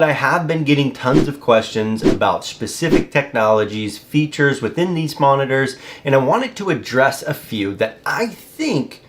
I have been getting tons of questions about specific technologies, features within these monitors, and I wanted to address a few that I think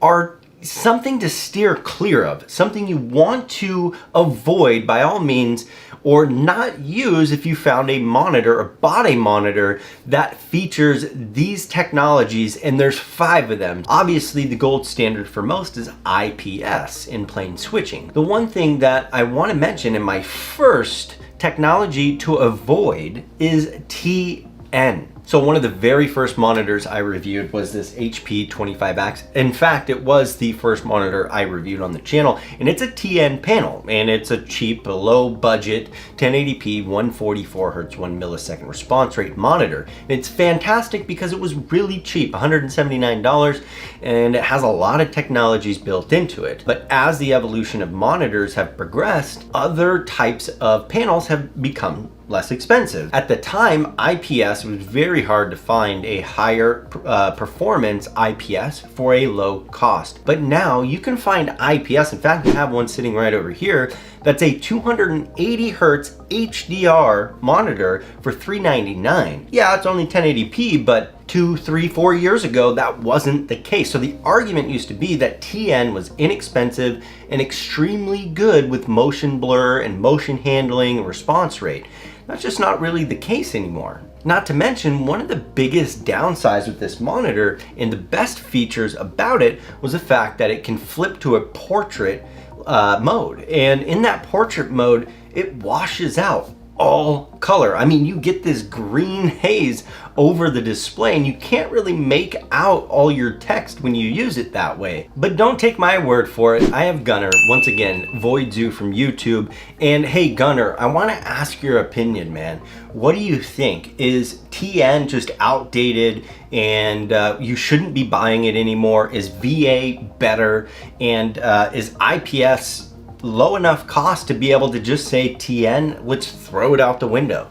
are something to steer clear of, something you want to avoid by all means, or not use if you found a monitor or bought a monitor that features these technologies, and there's 5 of them. Obviously, the gold standard for most is IPS, in plane switching. The one thing that I want to mention in my first technology to avoid is TN. So one of the very first monitors I reviewed was this HP 25X. In fact, it was the first monitor I reviewed on the channel, and it's a TN panel, and it's a cheap, low budget 1080p 144 Hz 1 millisecond response rate monitor. And it's fantastic because it was really cheap, $179, and it has a lot of technologies built into it. But as the evolution of monitors have progressed, other types of panels have become less expensive. At the time, IPS was very hard to find a higher performance IPS for a low cost. But now you can find IPS, in fact I have one sitting right over here, that's a 280 Hz HDR monitor for $399. Yeah, it's only 1080p, but 2, 3, 4 years ago, that wasn't the case. So the argument used to be that TN was inexpensive and extremely good with motion blur and motion handling and response rate. That's just not really the case anymore. Not to mention, one of the biggest downsides with this monitor and the best features about it was the fact that it can flip to a portrait mode. And in that portrait mode, it washes out all color. I mean, you get this green haze over the display and you can't really make out all your text when you use it that way. But don't take my word for it. I have Gunner, once again, Voidzoo from YouTube. And hey Gunner, I want to ask your opinion, man. What do you think? Is TN just outdated and you shouldn't be buying it anymore? Is VA better? And is IPS low enough cost to be able to just say TN? Let's throw it out the window.